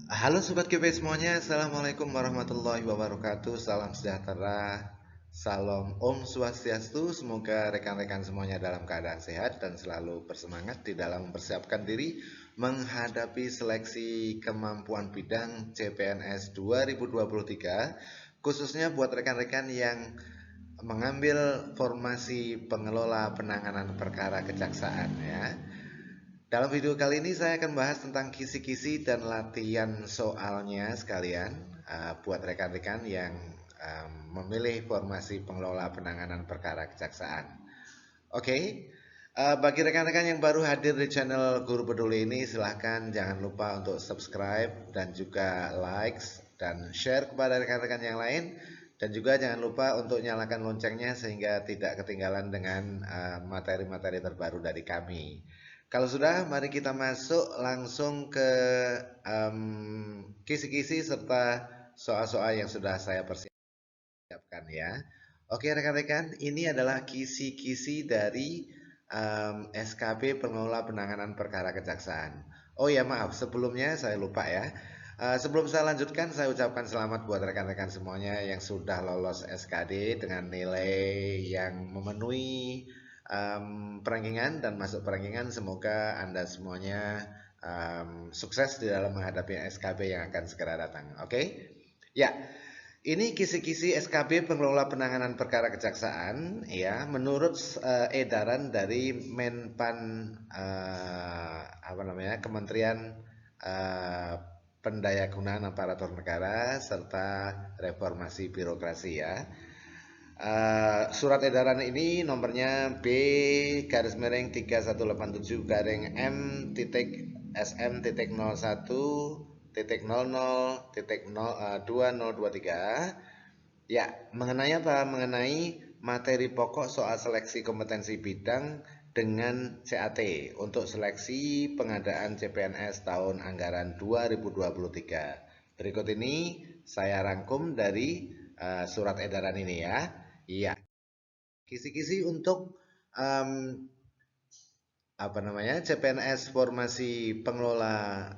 Halo Sobat GP semuanya, Assalamualaikum warahmatullahi wabarakatuh. Salam sejahtera, salam Om Swastiastu. Semoga rekan-rekan semuanya dalam keadaan sehat dan selalu bersemangat di dalam mempersiapkan diri menghadapi seleksi kemampuan bidang CPNS 2023, khususnya buat rekan-rekan yang mengambil formasi pengelola penanganan perkara kejaksaan ya. Dalam video kali ini saya akan bahas tentang kisi-kisi dan latihan soalnya sekalian buat rekan-rekan yang memilih formasi pengelola penanganan perkara kejaksaan. Oke, bagi rekan-rekan yang baru hadir di channel Guru Peduli ini, silahkan jangan lupa untuk subscribe dan juga likes dan share kepada rekan-rekan yang lain. Dan juga jangan lupa untuk nyalakan loncengnya sehingga tidak ketinggalan dengan materi-materi terbaru dari kami. Kalau sudah, mari kita masuk langsung ke kisi-kisi serta soal-soal yang sudah saya persiapkan ya. Oke rekan-rekan, ini adalah kisi-kisi dari SKP Pengelola Penanganan Perkara Kejaksaan. Oh ya maaf, sebelumnya saya lupa ya. Sebelum saya lanjutkan, saya ucapkan selamat buat rekan-rekan semuanya yang sudah lolos SKD dengan nilai yang memenuhi perankingan dan masuk perankingan. Semoga Anda semuanya sukses di dalam menghadapi SKB yang akan segera datang. Oke? Ya, ini kisi-kisi SKB Pengelola Penanganan Perkara Kejaksaan ya, menurut edaran dari Menpan Kementerian Pendayagunaan Aparatur Negara serta Reformasi Birokrasi ya. Surat edaran ini nomornya B garis miring 3187 garing M titik SM titik 01 titik 00 titik 2023 ya, mengenai apa? Mengenai materi pokok soal seleksi kompetensi bidang dengan CAT untuk seleksi pengadaan CPNS tahun anggaran 2023. Berikut ini saya rangkum dari surat edaran ini ya. Iya, kisi-kisi untuk CPNS formasi pengelola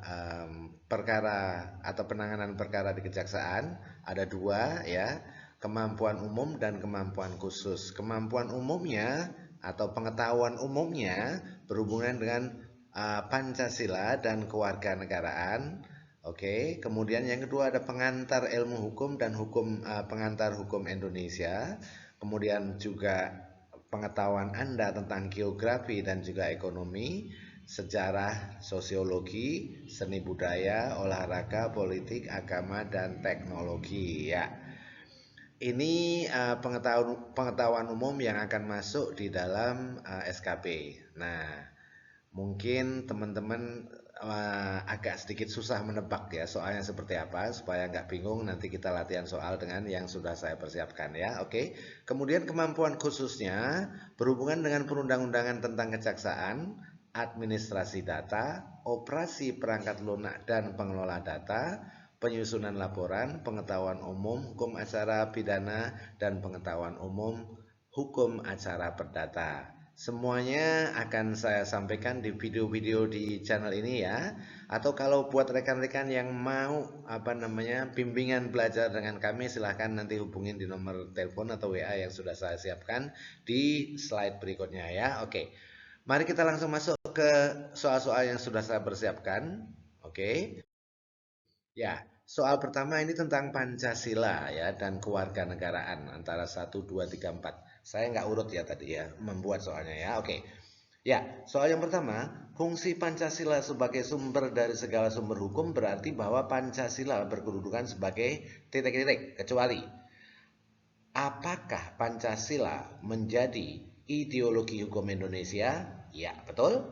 perkara atau penanganan perkara di kejaksaan ada dua ya, kemampuan umum dan kemampuan khusus. Kemampuan umumnya atau pengetahuan umumnya berhubungan dengan Pancasila dan kewarganegaraan. Oke, kemudian yang kedua ada pengantar ilmu hukum dan pengantar hukum Indonesia. Kemudian juga pengetahuan Anda tentang geografi dan juga ekonomi, sejarah, sosiologi, seni budaya, olahraga, politik, agama, dan teknologi ya. Ini pengetahuan umum yang akan masuk di dalam SKP. Nah, mungkin teman-teman agak sedikit susah menebak ya soalnya seperti apa, supaya nggak bingung nanti kita latihan soal dengan yang sudah saya persiapkan ya. Oke. Kemudian kemampuan khususnya berhubungan dengan perundang-undangan tentang kejaksaan, administrasi data, operasi perangkat lunak dan pengelola data, penyusunan laporan, pengetahuan umum hukum acara pidana, dan pengetahuan umum hukum acara perdata. Semuanya akan saya sampaikan di video-video di channel ini ya. Atau kalau buat rekan-rekan yang mau bimbingan belajar dengan kami, silahkan nanti hubungin di nomor telepon atau WA yang sudah saya siapkan di slide berikutnya ya. Oke. Mari kita langsung masuk ke soal-soal yang sudah saya persiapkan. Oke. Ya, soal pertama ini tentang Pancasila ya dan kewarganegaraan antara 1, 2, 3, 4. Saya nggak urut ya tadi ya membuat soalnya ya. Oke. Ya, soal yang pertama, fungsi Pancasila sebagai sumber dari segala sumber hukum berarti bahwa Pancasila berkedudukan sebagai titik-titik kecuali apakah Pancasila menjadi ideologi hukum Indonesia? Ya, betul.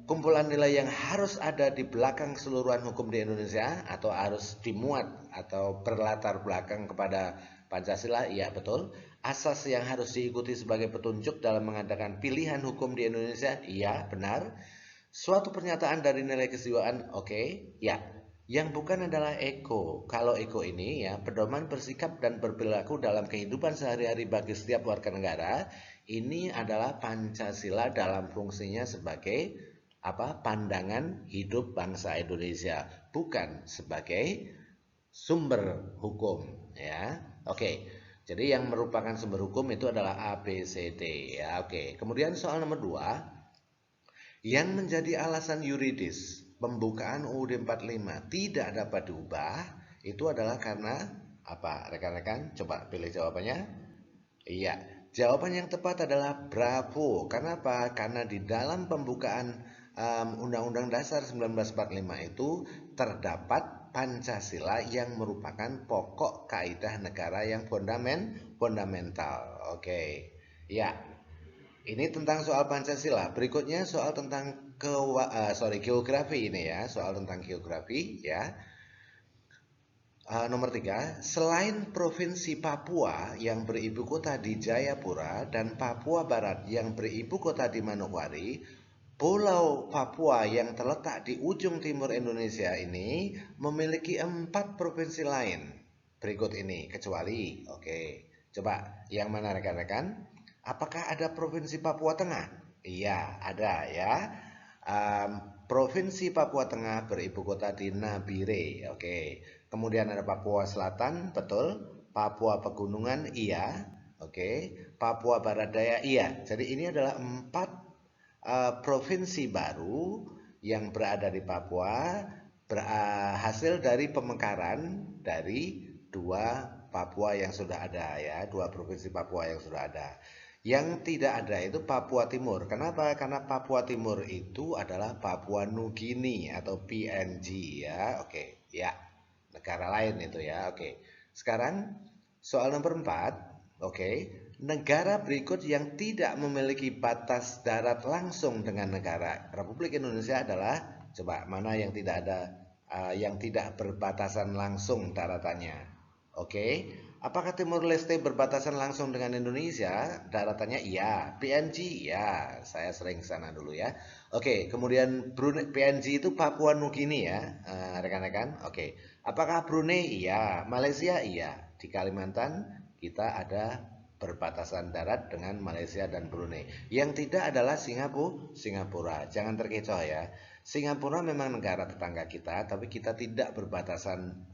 Kumpulan nilai yang harus ada di belakang keseluruhan hukum di Indonesia atau harus dimuat atau berlatar belakang kepada Pancasila, iya betul. Asas yang harus diikuti sebagai petunjuk dalam mengadakan pilihan hukum di Indonesia, iya benar. Suatu pernyataan dari nilai kejiwaan, oke, ya. Yang bukan adalah eko. Kalau eko ini ya pedoman bersikap dan berperilaku dalam kehidupan sehari-hari bagi setiap warga negara. Ini adalah Pancasila dalam fungsinya sebagai pandangan hidup bangsa Indonesia, bukan sebagai sumber hukum, ya. Oke. Jadi yang merupakan sumber hukum itu adalah A, B, C, D, ya. Oke. Kemudian soal nomor 2, yang menjadi alasan yuridis pembukaan UUD 45 tidak dapat diubah itu adalah karena apa? Rekan-rekan, coba pilih jawabannya. Iya, jawaban yang tepat adalah bravo. Kenapa? Karena di dalam pembukaan Undang-Undang Dasar 1945 itu terdapat Pancasila yang merupakan pokok kaidah negara yang fundamental. Oke. Ya, ini tentang soal Pancasila. Berikutnya soal tentang geografi ini ya, soal tentang geografi ya. Nomor 3, selain Provinsi Papua yang beribu kota di Jayapura dan Papua Barat yang beribu kota di Manokwari, Pulau Papua yang terletak di ujung timur Indonesia ini memiliki 4 provinsi lain. Berikut ini, kecuali, oke. Coba, yang mana rekan-rekan? Apakah ada Provinsi Papua Tengah? Iya, ada ya. Provinsi Papua Tengah beribu kota di Nabire, oke. Kemudian ada Papua Selatan, betul. Papua Pegunungan, iya, oke. Papua Barat Daya, iya. Jadi ini adalah 4 provinsi baru yang berada di Papua, hasil dari pemekaran dari 2 Papua yang sudah ada ya, 2 provinsi Papua yang sudah ada. Yang tidak ada itu Papua Timur. Kenapa? Karena Papua Timur itu adalah Papua Nugini atau PNG ya. Oke, ya. Negara lain itu ya. Oke. Sekarang soal nomor 4. Oke. Negara berikut yang tidak memiliki batas darat langsung dengan negara Republik Indonesia adalah, coba mana yang tidak ada, yang tidak berbatasan langsung daratannya. Oke. Apakah Timur Leste berbatasan langsung dengan Indonesia? Daratannya iya. PNG ya, saya sering sana dulu ya. Oke, kemudian Brunei, PNG itu Papua Nugini ya, rekan-rekan. Oke. Apakah Brunei? Iya. Malaysia? Iya. Di Kalimantan kita ada berbatasan darat dengan Malaysia dan Brunei. Yang tidak adalah Singapura. Jangan terkecoh ya. Singapura memang negara tetangga kita, tapi kita tidak berbatasan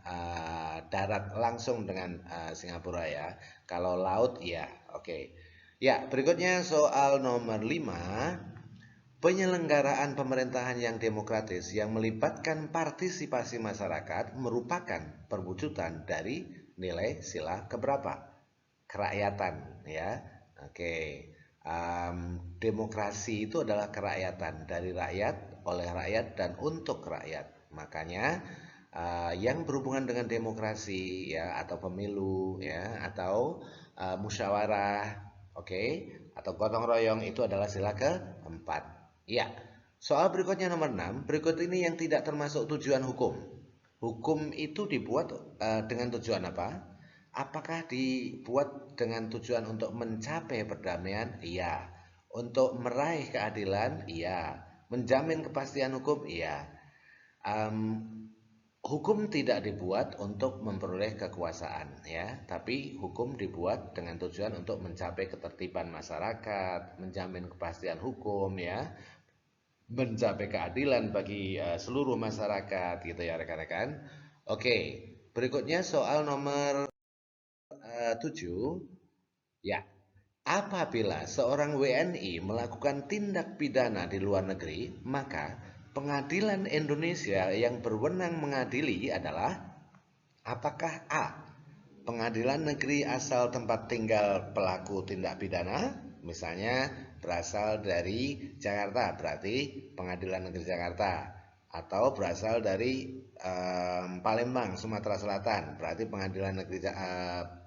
darat langsung dengan Singapura ya. Kalau laut ya, oke. Ya, berikutnya soal nomor 5. Penyelenggaraan pemerintahan yang demokratis yang melibatkan partisipasi masyarakat merupakan perwujudan dari nilai sila keberapa? Kerakyatan ya. Oke. Demokrasi itu adalah kerakyatan, dari rakyat, oleh rakyat, dan untuk rakyat. Makanya yang berhubungan dengan demokrasi ya, atau pemilu ya, atau musyawarah, oke, atau gotong royong itu adalah sila keempat. Ya. Soal berikutnya nomor 6. Berikut ini yang tidak termasuk tujuan hukum. Hukum itu dibuat dengan tujuan apa? Apakah dibuat dengan tujuan untuk mencapai perdamaian? Iya. Untuk meraih keadilan? Iya. Menjamin kepastian hukum? Iya. Hukum tidak dibuat untuk memperoleh kekuasaan ya, tapi hukum dibuat dengan tujuan untuk mencapai ketertiban masyarakat, menjamin kepastian hukum ya, mencapai keadilan bagi seluruh masyarakat gitu ya rekan-rekan. Oke, berikutnya soal nomor 7. Ya, apabila seorang WNI melakukan tindak pidana di luar negeri, maka pengadilan Indonesia yang berwenang mengadili adalah, apakah A, pengadilan negeri asal tempat tinggal pelaku tindak pidana, misalnya berasal dari Jakarta, berarti pengadilan negeri Jakarta, atau berasal dari Palembang, Sumatera Selatan, berarti pengadilan negeri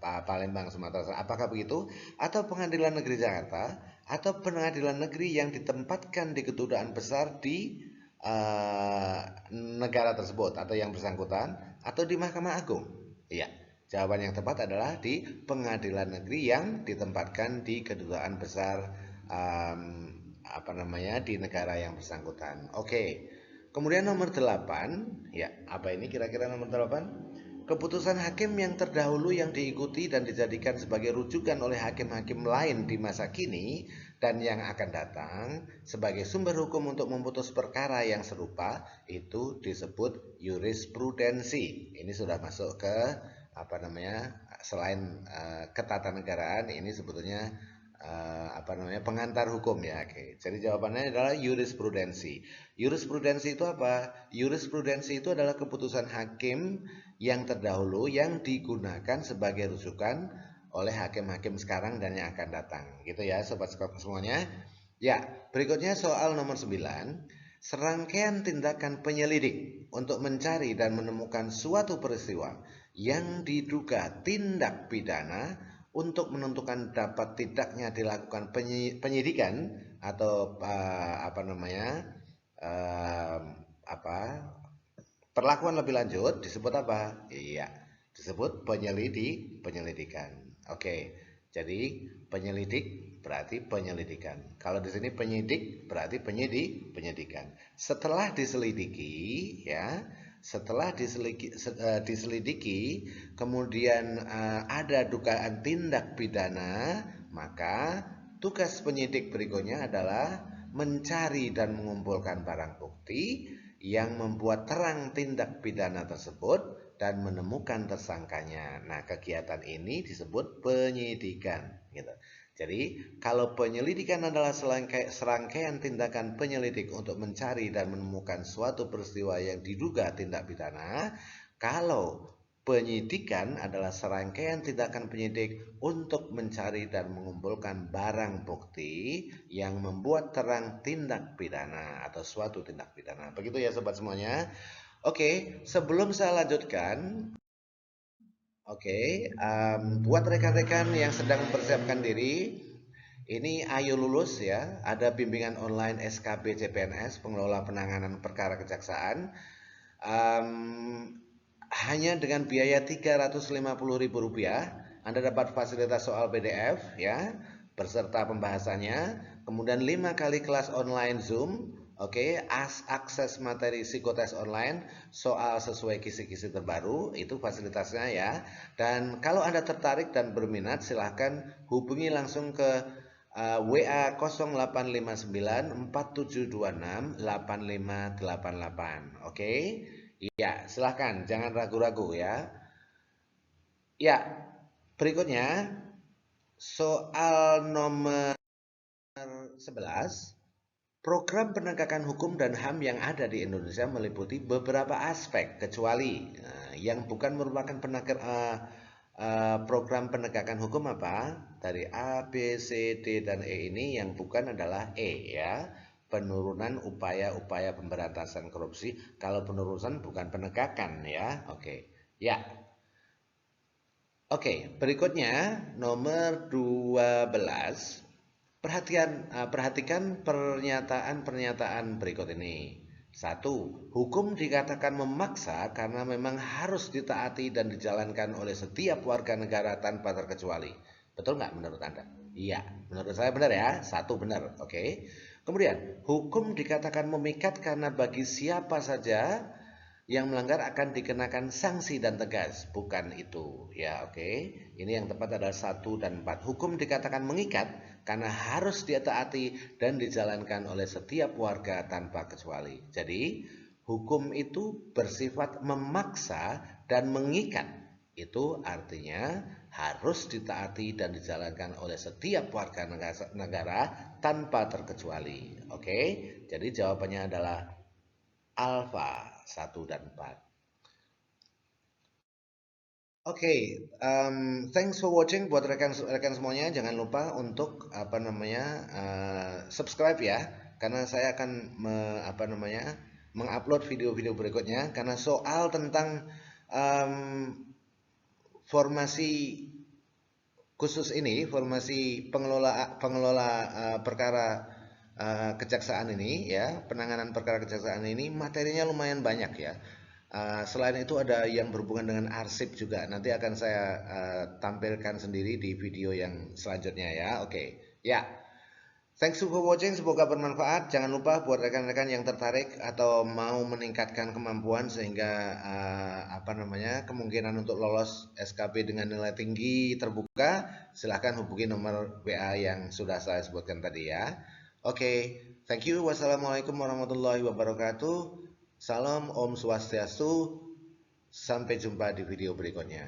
Palembang, Sumatera Selatan. Apakah begitu? Atau pengadilan negeri Jakarta, atau pengadilan negeri yang ditempatkan di kedutaan besar di negara tersebut atau yang bersangkutan, atau di Mahkamah Agung? Iya. Jawaban yang tepat adalah di pengadilan negeri yang ditempatkan di kedutaan besar di negara yang bersangkutan. Oke. Kemudian nomor 8, ya, apa ini kira-kira nomor 8? Keputusan hakim yang terdahulu yang diikuti dan dijadikan sebagai rujukan oleh hakim-hakim lain di masa kini dan yang akan datang sebagai sumber hukum untuk memutus perkara yang serupa itu disebut jurisprudensi. Ini sudah masuk ke apa namanya, selain ketatanegaraan, ini sebetulnya apa namanya, pengantar hukum ya. Oke. Jadi jawabannya adalah jurisprudensi. Jurisprudensi itu apa? Jurisprudensi itu adalah keputusan hakim yang terdahulu yang digunakan sebagai rujukan oleh hakim-hakim sekarang dan yang akan datang. Gitu ya sobat semuanya. Ya, berikutnya soal nomor 9. Serangkaian tindakan penyelidik untuk mencari dan menemukan suatu peristiwa yang diduga tindak pidana untuk menentukan dapat tidaknya dilakukan penyidikan atau apa namanya, apa, perlakuan lebih lanjut disebut apa? Iya, disebut penyelidikan. Oke, jadi penyelidik berarti penyelidikan. Kalau di sini penyidik berarti penyidikan. Setelah diselidiki, ya, setelah diselidiki, kemudian ada dugaan tindak pidana, maka tugas penyidik berikutnya adalah mencari dan mengumpulkan barang bukti yang membuat terang tindak pidana tersebut dan menemukan tersangkanya. Nah, kegiatan ini disebut penyidikan, gitu. Jadi, kalau penyelidikan adalah serangkaian tindakan penyelidik untuk mencari dan menemukan suatu peristiwa yang diduga tindak pidana, kalau penyidikan adalah serangkaian tindakan penyidik untuk mencari dan mengumpulkan barang bukti yang membuat terang tindak pidana atau suatu tindak pidana. Begitu ya sobat semuanya. Oke, sebelum saya lanjutkan, buat rekan-rekan yang sedang mempersiapkan diri, ini ayo lulus ya. Ada bimbingan online SKB CPNS, pengelola penanganan perkara kejaksaan. Hanya dengan biaya Rp350.000, Anda dapat fasilitas soal PDF ya, beserta pembahasannya. Kemudian 5 kali kelas online Zoom. Oke, akses materi psikotes online, soal sesuai kisi-kisi terbaru, itu fasilitasnya ya. Dan kalau Anda tertarik dan berminat, silahkan hubungi langsung ke WA 0859 4726 8588. Oke. Iya, silahkan, jangan ragu-ragu ya. Ya, berikutnya soal nomor 11. Program penegakan hukum dan HAM yang ada di Indonesia meliputi beberapa aspek, kecuali yang bukan merupakan program penegakan hukum apa? Dari A, B, C, D, dan E ini yang bukan adalah E ya. Penurunan upaya-upaya pemberantasan korupsi. Kalau penurunan bukan penegakan ya. Oke. Ya. Oke, berikutnya nomor 12. Perhatikan pernyataan-pernyataan berikut ini. 1. Hukum dikatakan memaksa karena memang harus ditaati dan dijalankan oleh setiap warga negara tanpa terkecuali. Betul nggak menurut Anda? Iya, menurut saya benar ya. 1 benar. Oke. Kemudian, hukum dikatakan memikat karena bagi siapa saja yang melanggar akan dikenakan sanksi dan tegas, bukan itu ya. Oke, ini yang tepat adalah 1 dan 4. Hukum dikatakan mengikat karena harus ditaati dan dijalankan oleh setiap warga tanpa kecuali. Jadi hukum itu bersifat memaksa dan mengikat. Itu artinya harus ditaati dan dijalankan oleh setiap warga negara tanpa terkecuali. Oke, jadi jawabannya adalah alfa 1 dan 4. Thanks for watching buat rekan-rekan semuanya. Jangan lupa untuk subscribe ya, karena saya akan mengupload video-video berikutnya. Karena soal tentang formasi khusus ini, formasi pengelola perkara kejaksaan ini ya, penanganan perkara kejaksaan ini materinya lumayan banyak ya. Selain itu ada yang berhubungan dengan arsip juga. Nanti akan saya tampilkan sendiri di video yang selanjutnya ya. Oke. Ya. Thanks for watching, semoga bermanfaat. Jangan lupa buat rekan-rekan yang tertarik atau mau meningkatkan kemampuan sehingga kemungkinan untuk lolos SKP dengan nilai tinggi terbuka, silahkan hubungi nomor WA yang sudah saya sebutkan tadi ya. Oke, thank you. Wassalamualaikum warahmatullahi wabarakatuh. Salam Om Swastiastu. Sampai jumpa di video berikutnya.